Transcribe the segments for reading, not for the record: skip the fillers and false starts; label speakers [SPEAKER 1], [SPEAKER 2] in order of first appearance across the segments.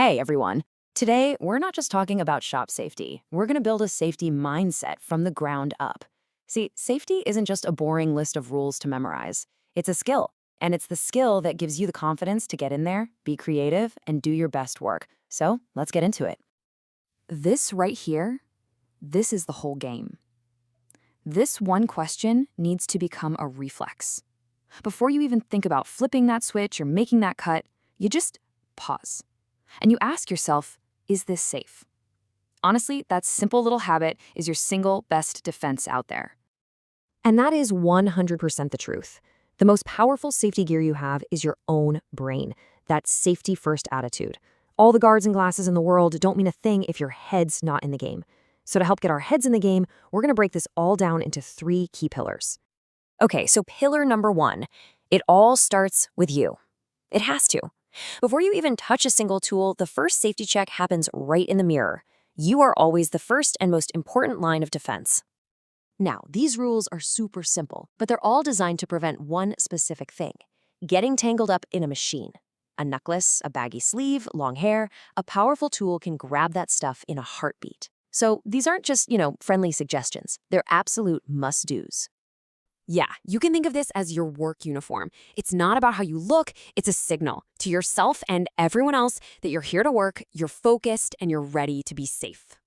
[SPEAKER 1] Hey everyone. Today, we're not just talking about shop safety. We're going to build a safety mindset from the ground up. See, safety isn't just a boring list of rules to memorize. It's a skill, and it's the skill that gives you the confidence to get in there, be creative, and do your best work. So, let's get into it. This right here, this is the whole game. This one question needs to become a reflex. Before you even think about flipping that switch or making that cut, you just pause. And you ask yourself, is this safe? Honestly, that simple little habit is your single best defense out there. And that is 100% the truth. The most powerful safety gear you have is your own brain, that safety-first attitude. All the guards and glasses in the world don't mean a thing if your head's not in the game. So to help get our heads in the game, we're going to break this all down into 3 key pillars. Okay, so pillar number 1, it all starts with you. It has to. Before you even touch a single tool, the first safety check happens right in the mirror. You are always the first and most important line of defense. Now, these rules are super simple, but they're all designed to prevent one specific thing: getting tangled up in a machine. A necklace, a baggy sleeve, long hair, a powerful tool can grab that stuff in a heartbeat. So these aren't just, friendly suggestions. They're absolute must-dos. Yeah, you can think of this as your work uniform. It's not about how you look, it's a signal to yourself and everyone else that you're here to work, you're focused, and you're ready to be safe.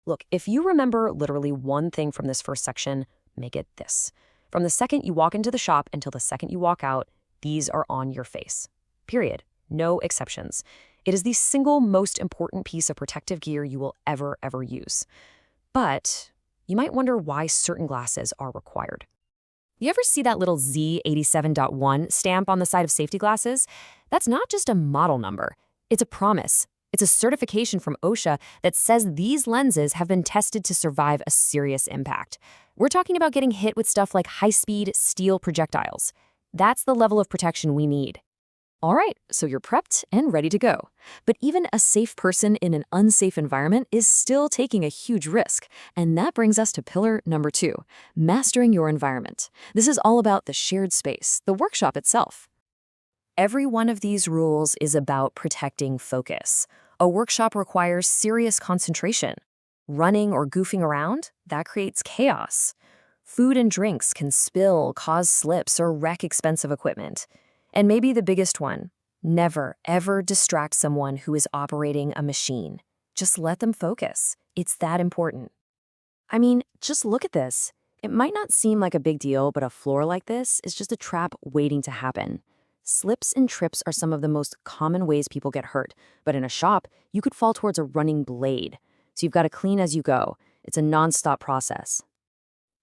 [SPEAKER 1] Look, if you remember literally one thing from this first section, make it this. From the second you walk into the shop until the second you walk out, these are on your face. Period. No exceptions. It is the single most important piece of protective gear you will ever use. But you might wonder why certain glasses are required. You ever see that little Z87.1 stamp on the side of safety glasses? That's not just a model number. It's a promise. It's a certification from OSHA that says these lenses have been tested to survive a serious impact. We're talking about getting hit with stuff like high-speed steel projectiles. That's the level of protection we need. All right, so you're prepped and ready to go. But even a safe person in an unsafe environment is still taking a huge risk. And that brings us to pillar number 2, mastering your environment. This is all about the shared space, the workshop itself. Every one of these rules is about protecting focus. A workshop requires serious concentration. Running or goofing around, that creates chaos. Food and drinks can spill, cause slips, or wreck expensive equipment. And maybe the biggest one, never, ever distract someone who is operating a machine. Just let them focus. It's that important. I mean, just look at this. It might not seem like a big deal, but a floor like this is just a trap waiting to happen. Slips and trips are some of the most common ways people get hurt, but in a shop, you could fall towards a running blade. So you've got to clean as you go. It's a nonstop process.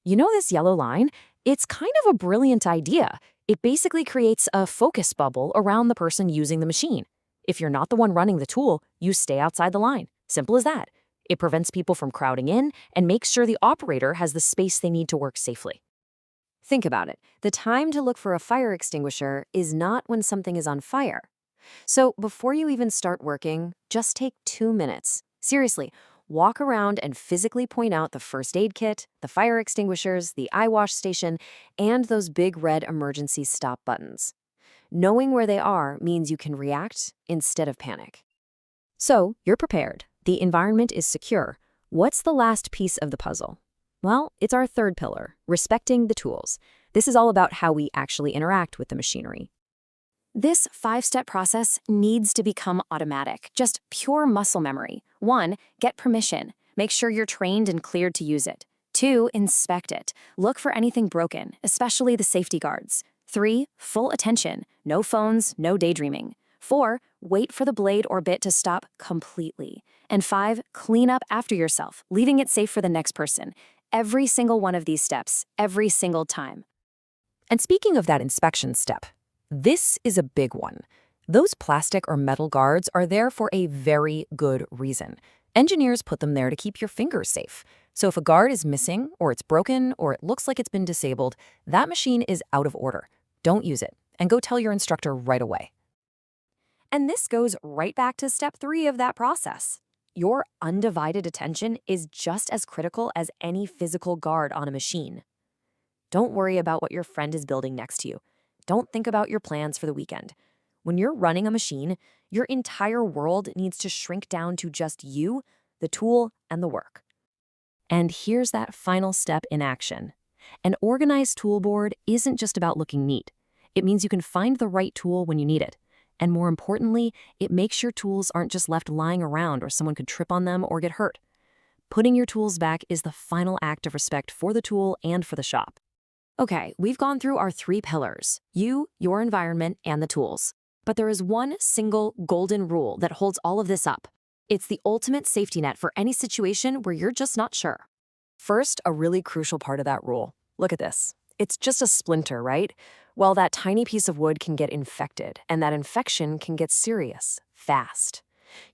[SPEAKER 1] You know this yellow line? It's kind of a brilliant idea. It basically creates a focus bubble around the person using the machine. If you're not the one running the tool, you stay outside the line. Simple as that. It prevents people from crowding in and makes sure the operator has the space they need to work safely. Think about it. The time to look for a fire extinguisher is not when something is on fire. So before you even start working, just take 2 minutes. Seriously, walk around and physically point out the first aid kit, the fire extinguishers, the eye wash station, and those big red emergency stop buttons. Knowing where they are means you can react instead of panic. So, you're prepared. The environment is secure. What's the last piece of the puzzle? Well, it's our third pillar, respecting the tools. This is all about how we actually interact with the machinery. This 5-step process needs to become automatic, just pure muscle memory. 1, get permission. Make sure you're trained and cleared to use it. 2, inspect it. Look for anything broken, especially the safety guards. 3, full attention. No phones, no daydreaming. 4, wait for the blade or bit to stop completely. And 5, clean up after yourself, leaving it safe for the next person. Every single one of these steps, every single time. And speaking of that inspection step, this is a big one. Those plastic or metal guards are there for a very good reason. Engineers put them there to keep your fingers safe. So if a guard is missing, or it's broken, or it looks like it's been disabled, that machine is out of order. Don't use it, and go tell your instructor right away. And this goes right back to step 3 of that process. Your undivided attention is just as critical as any physical guard on a machine. Don't worry about what your friend is building next to you. Don't think about your plans for the weekend. When you're running a machine, your entire world needs to shrink down to just you, the tool, and the work. And here's that final step in action. An organized tool board isn't just about looking neat. It means you can find the right tool when you need it. And more importantly, it makes your tools aren't just left lying around or someone could trip on them or get hurt. Putting your tools back is the final act of respect for the tool and for the shop. Okay, we've gone through our 3 pillars: you, your environment, and the tools. But there is one single golden rule that holds all of this up. It's the ultimate safety net for any situation where you're just not sure. First, a really crucial part of that rule. Look at this. It's just a splinter, right? Well, that tiny piece of wood can get infected, and that infection can get serious, fast.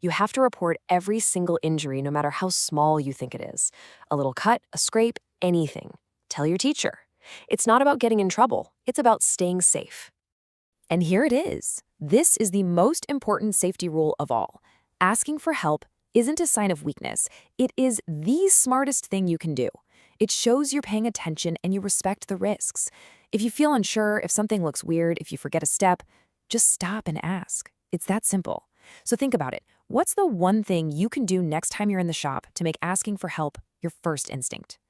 [SPEAKER 1] You have to report every single injury, no matter how small you think it is. A little cut, a scrape, anything. Tell your teacher. It's not about getting in trouble. It's about staying safe. And here it is. This is the most important safety rule of all. Asking for help isn't a sign of weakness. It is the smartest thing you can do. It shows you're paying attention and you respect the risks. If you feel unsure, if something looks weird, if you forget a step, just stop and ask. It's that simple. So think about it. What's the one thing you can do next time you're in the shop to make asking for help your first instinct?